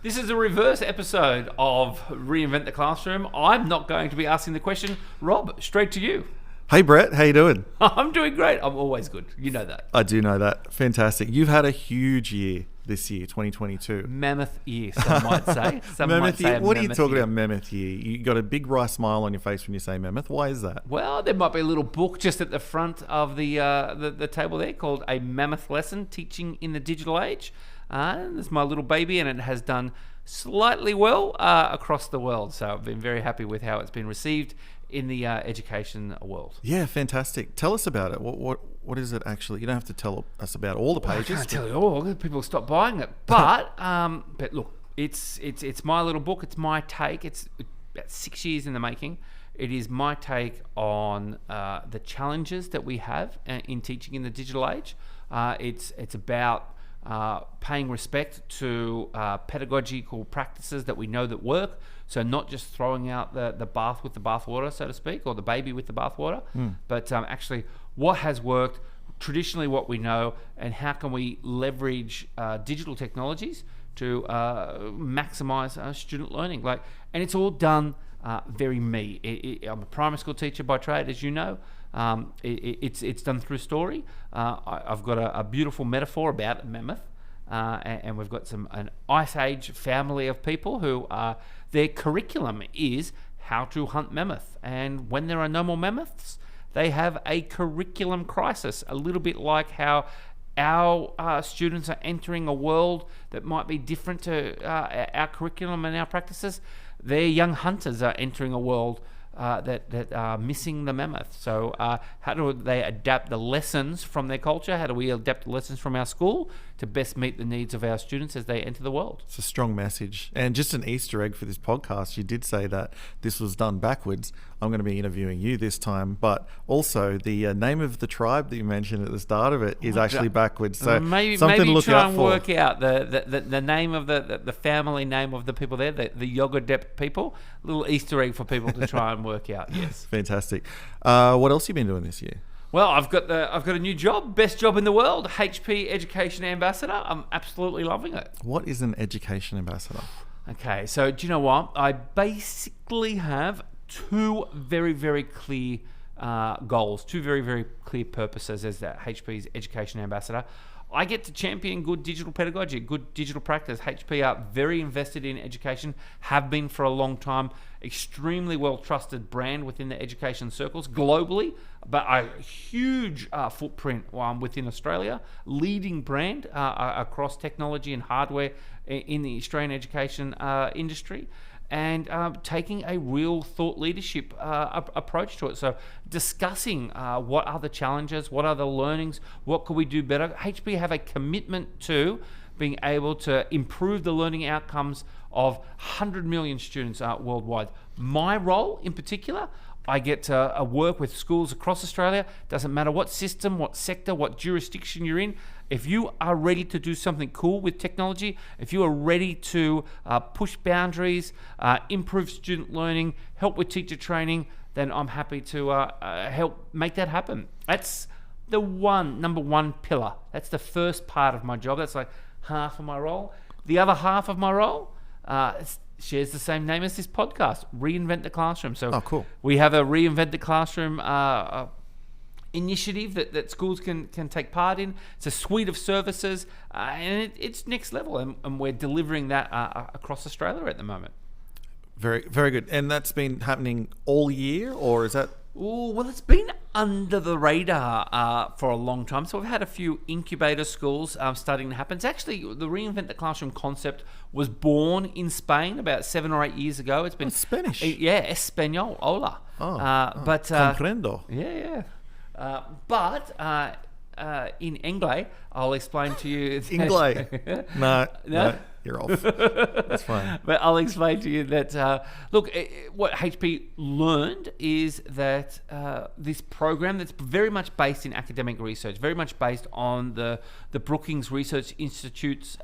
This is a reverse episode of Reinvent the Classroom. I'm not going to be asking the question. Rob, straight to you. Hey Brett, how you doing? I'm doing great. I'm always good. You know that. I do know that. Fantastic. You've had a huge year this year, 2022. Mammoth year, some might say. Mammoth year. What are you talking about, mammoth year? You got a big wry smile on your face when you say mammoth. Why is that? Well, there might be a little book just at the front of the table there called A Mammoth Lesson, Teaching in the Digital Age. There's my little baby, and it has done slightly well across the world. So I've been very happy with how it's been received in the education world. Yeah, fantastic. Tell us about it. What is it actually? You don't have to tell us about all the pages. I can't tell you all. People stop buying it. But look, it's my little book. It's my take. It's about 6 years in the making. It is my take on the challenges that we have in teaching in the digital age. It's about paying respect to pedagogical practices that we know that work. So not just throwing out the bath with the bathwater, so to speak, or the baby with the bathwater, but actually what has worked, traditionally what we know, and how can we leverage digital technologies to maximize student learning. And it's all done very me. I'm a primary school teacher by trade, as you know. It's done through story. I've got a beautiful metaphor about a mammoth, and we've got an ice age family of people who their curriculum is how to hunt mammoth, and when there are no more mammoths, they have a curriculum crisis, a little bit like how our students are entering a world that might be different to our curriculum and our practices. Their young hunters are entering a world that are missing the mammoth. So how do they adapt the lessons from their culture? How do we adapt the lessons from our school to best meet the needs of our students as they enter the world? It's a strong message. And just an Easter egg for this podcast, you did say that this was done backwards. I'm going to be interviewing you this time, but also the name of the tribe that you mentioned at the start of it is actually backwards. So maybe something to look try out and for. Work out the name of the family name of the people there, the Yogodept people. A little Easter egg for people to try and work out. Yes, fantastic. What else have you been doing this year? Well, I've got a new job, best job in the world, HP Education Ambassador. I'm absolutely loving it. What is an education ambassador? Okay, so do you know what? I basically have two very, very clear goals, two very, very clear purposes as that HP's Education Ambassador. I get to champion good digital pedagogy, good digital practice. HP are very invested in education, have been for a long time, extremely well-trusted brand within the education circles globally, but a huge footprint within Australia, leading brand across technology and hardware in the Australian education industry. And taking a real thought leadership approach to it. So discussing what are the challenges, what are the learnings, what could we do better. HP have a commitment to being able to improve the learning outcomes of 100 million students worldwide. My role in particular, I get to work with schools across Australia. Doesn't matter what system, what sector, what jurisdiction you're in. If you are ready to do something cool with technology, if you are ready to push boundaries, improve student learning, help with teacher training, then I'm happy to help make that happen. That's the number one pillar. That's the first part of my job. That's like half of my role. The other half of my role shares the same name as this podcast, Reinvent the Classroom. So cool. We have a Reinvent the Classroom initiative that schools can take part in. It's a suite of services, and it's next level, and we're delivering that across Australia at the moment. Very, very good. And that's been happening all year, or is that? Oh, well, it's been under the radar for a long time. So we've had a few incubator schools starting to happen. It's actually, the Reinvent the Classroom concept was born in Spain about 7 or 8 years ago. It's been Spanish. Yeah, Español, hola. But comprendo. Yeah. But in English, I'll explain to you. English? No, you're off. That's fine. But I'll explain to you that, look, what HP learned is that this program that's very much based in academic research, very much based on the Brookings Research Institute's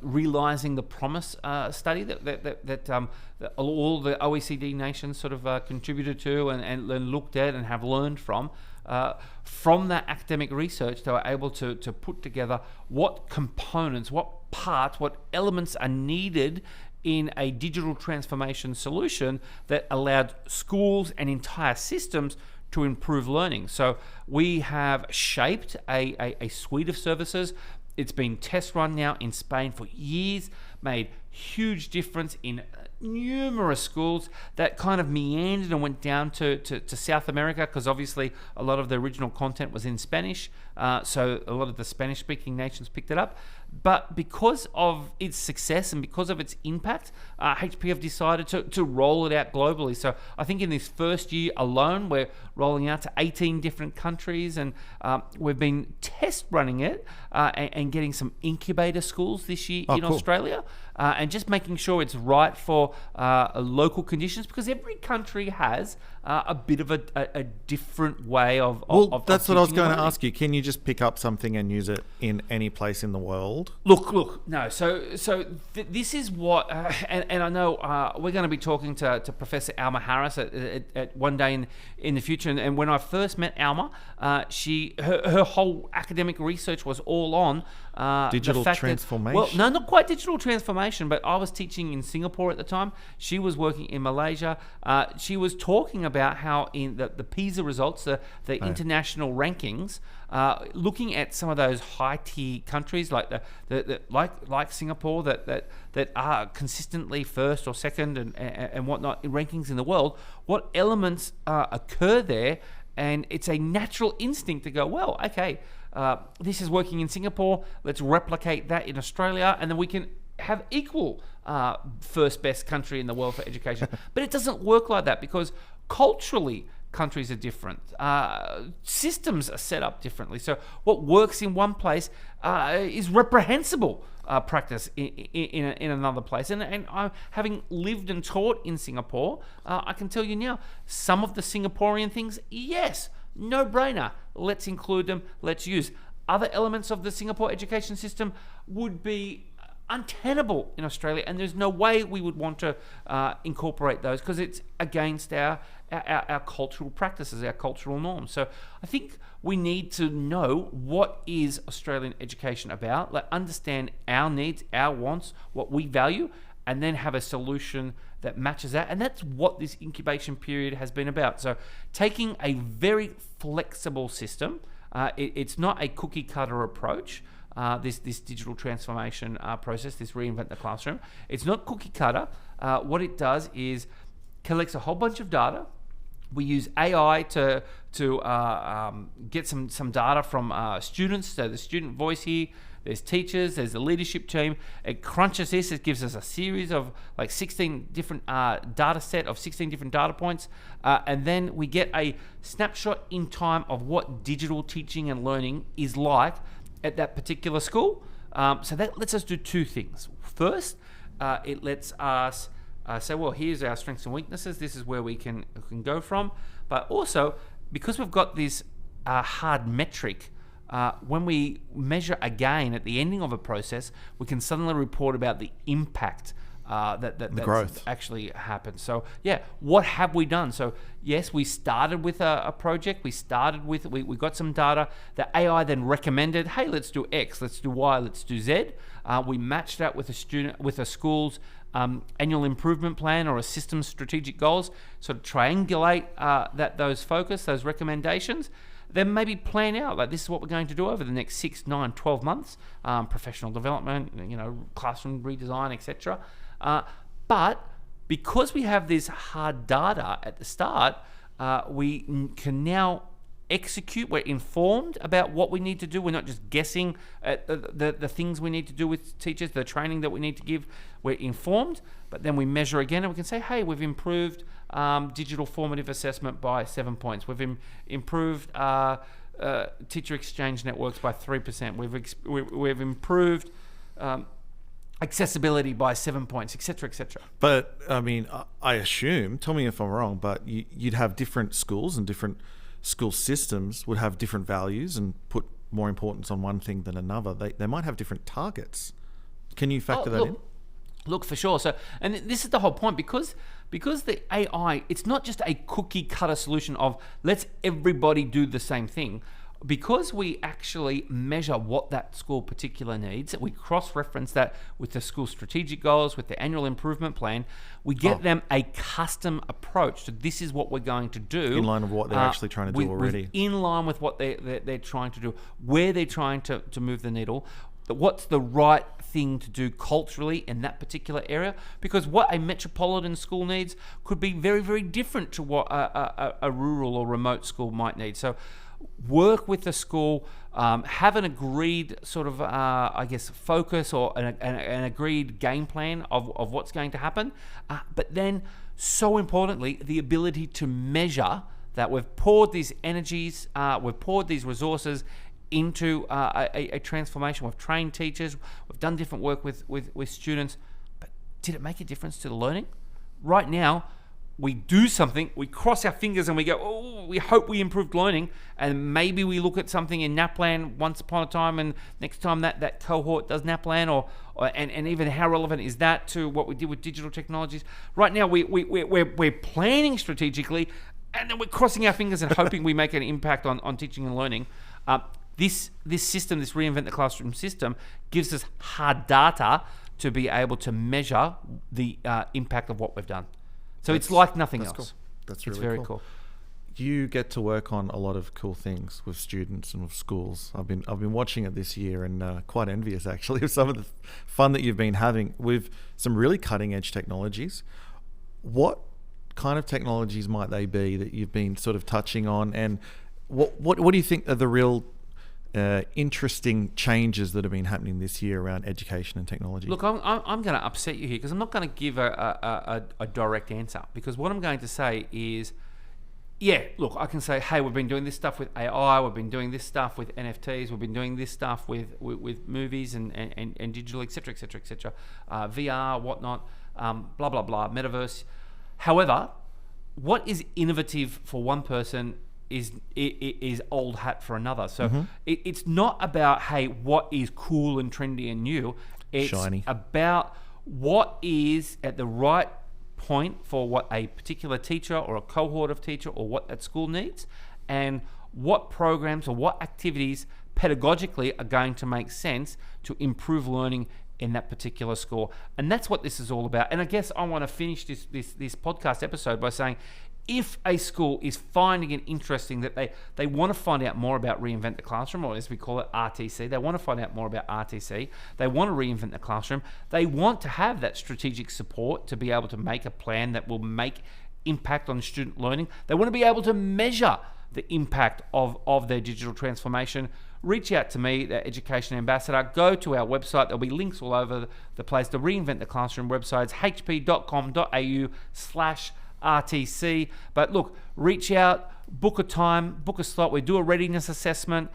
Realising the Promise study that all the OECD nations sort of contributed to and looked at and have learned from. from that academic research, they were able to put together what components, what parts, what elements are needed in a digital transformation solution that allowed schools and entire systems to improve learning. So we have shaped a suite of services. It's been test run now in Spain for years, made huge difference in numerous schools that kind of meandered and went down to South America, because obviously a lot of the original content was in Spanish, so a lot of the Spanish-speaking nations picked it up. But because of its success and because of its impact, HP have decided to roll it out globally. So I think in this first year alone, we're rolling out to 18 different countries, and we've been test running it and getting some incubator schools this year in Australia, and just making sure it's right for local conditions, because every country has a bit of a different way of that's what I was teaching going and to learning. ask you. Can you just pick up something and use it in any place in the world? Look, no. So this is what, and I know we're going to be talking to Professor Alma Harris at one day in the future. And when I first met Alma, her whole academic research was all on Digital the fact transformation? That, well, no, not quite digital transformation, but I was teaching in Singapore at the time. She was working in Malaysia. She was talking about how in the PISA results, the international rankings, looking at some of those high-tier countries like like Singapore that are consistently first or second and whatnot in rankings in the world, what elements occur there, and it's a natural instinct to go, well, okay, this is working in Singapore, let's replicate that in Australia, and then we can have equal first best country in the world for education. But it doesn't work like that, because culturally countries are different. Systems are set up differently. So what works in one place is reprehensible practice in another place. And I, having lived and taught in Singapore, I can tell you now, some of the Singaporean things, yes, no brainer. Let's include them. Let's use. Other elements of the Singapore education system would be untenable in Australia, and there's no way we would want to incorporate those, because it's against our cultural practices, our cultural norms. So I think we need to know what is Australian education about, like understand our needs, our wants, what we value, and then have a solution that matches that. And that's what this incubation period has been about. So taking a very flexible system, it's not a cookie cutter approach. This digital transformation process, this Reinvent the Classroom, it's not cookie cutter. What it does is collects a whole bunch of data. We use AI to get some data from students. So the student voice here, there's teachers, there's the leadership team. It crunches this. It gives us a series of like 16 different data set of 16 different data points. And then we get a snapshot in time of what digital teaching and learning is like at that particular school. So that lets us do two things. First, it lets us say, well, here's our strengths and weaknesses. This is where we can go from. But also, because we've got this hard metric, when we measure again at the ending of a process, we can suddenly report about the impact that's growth actually happened. So yeah, what have we done? So yes, we started with a project. We got some data. The AI then recommended, hey, let's do X, let's do Y, let's do Z. We matched that with a school's annual improvement plan or a system's strategic goals. So triangulate those recommendations. Then maybe plan out, like, this is what we're going to do over the next 6, 9, 12 months, professional development, classroom redesign, etc. But because we have this hard data at the start, we can now execute. We're informed about what we need to do. We're not just guessing at the things we need to do with teachers, the training that we need to give. We're informed, but then we measure again, and we can say, hey, we've improved digital formative assessment by 7 points. We've improved teacher exchange networks by 3%. We've improved accessibility by 7 points, etc., etc. But I mean, I assume, tell me if I'm wrong, but you'd have different schools, and different school systems would have different values and put more importance on one thing than another. They might have different targets. Can you factor that in? Look, for sure. So, and this is the whole point, because because the AI, it's not just a cookie cutter solution of let's everybody do the same thing. Because we actually measure what that school particular needs, we cross-reference that with the school strategic goals, with the annual improvement plan, we get them a custom approach to this is what we're going to do. In line with what they're actually trying to do already. In line with what they're trying to do, where they're trying to move the needle, what's the right thing to do culturally in that particular area, because what a metropolitan school needs could be very, very different to what a rural or remote school might need. So work with the school, have an agreed sort of, focus or an agreed game plan of what's going to happen. But then, so importantly, the ability to measure that we've poured these energies, we've poured these resources into a transformation. We've trained teachers, we've done different work with students, but did it make a difference to the learning? Right now, we do something, we cross our fingers and we go, oh, we hope we improved learning, and maybe we look at something in NAPLAN once upon a time, and next time that cohort does NAPLAN, and even how relevant is that to what we did with digital technologies? Right now, we're planning strategically, and then we're crossing our fingers and hoping we make an impact on teaching and learning. This system, this Reinvent the Classroom system, gives us hard data to be able to measure the impact of what we've done. So it's like nothing else. Cool. That's really very cool. You get to work on a lot of cool things with students and with schools. I've been watching it this year and quite envious actually of some of the fun that you've been having with some really cutting edge technologies. What kind of technologies might they be that you've been sort of touching on, and what do you think are the real interesting changes that have been happening this year around education and technology? Look, I'm going to upset you here because I'm not going to give a direct answer, because what I'm going to say is, yeah, look, I can say, hey, we've been doing this stuff with AI, we've been doing this stuff with NFTs, we've been doing this stuff with movies and digital, etc., VR, whatnot, blah, blah, blah, metaverse. However, what is innovative for one person is old hat for another. So it's not about, hey, what is cool and trendy and new. It's shiny. About what is at the right point for what a particular teacher or a cohort of teacher or what that school needs, and what programs or what activities pedagogically are going to make sense to improve learning in that particular school. And that's what this is all about. And I guess I want to finish this podcast episode by saying, if a school is finding it interesting that they want to find out more about Reinvent the Classroom, or as we call it, RTC, they want to find out more about RTC, they want to reinvent the classroom, they want to have that strategic support to be able to make a plan that will make impact on student learning, they want to be able to measure the impact of their digital transformation, reach out to me, the Education Ambassador. Go to our website. There'll be links all over the place. The Reinvent the Classroom website's hp.com.au/RTC. But look, reach out, book a time, book a slot. We do a readiness assessment.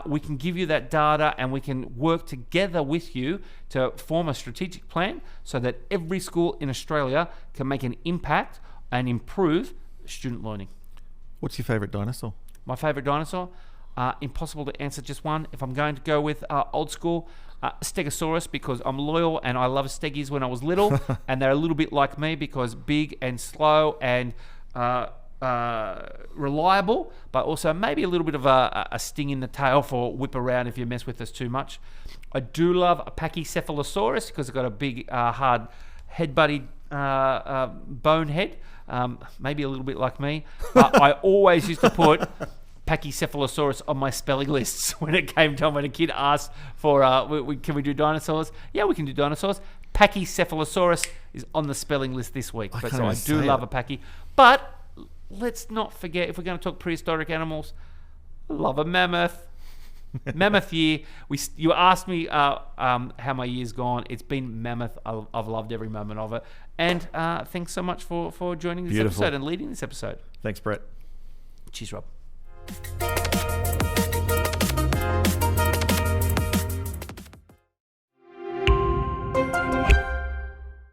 We can give you that data, and we can work together with you to form a strategic plan so that every school in Australia can make an impact and improve student learning. What's your favourite dinosaur? My favourite dinosaur? Impossible to answer just one. If I'm going to go with old school, Stegosaurus, because I'm loyal and I love steggies when I was little, and they're a little bit like me because big and slow and reliable, but also maybe a little bit of a sting in the tail for whip around if you mess with us too much. I do love a Pachycephalosaurus because it's got a big, hard head-buddy bone head. Maybe a little bit like me. I always used to put Pachycephalosaurus on my spelling lists when it came time when a kid asked for, can we do dinosaurs? Yeah, we can do dinosaurs. Pachycephalosaurus is on the spelling list this week. I do love a Pachy. But let's not forget, if we're going to talk prehistoric animals, I love a mammoth. Mammoth year. You asked me how my year's gone. It's been mammoth. I've loved every moment of it. And thanks so much for joining this episode and leading this episode. Thanks, Brett. Cheers, Rob.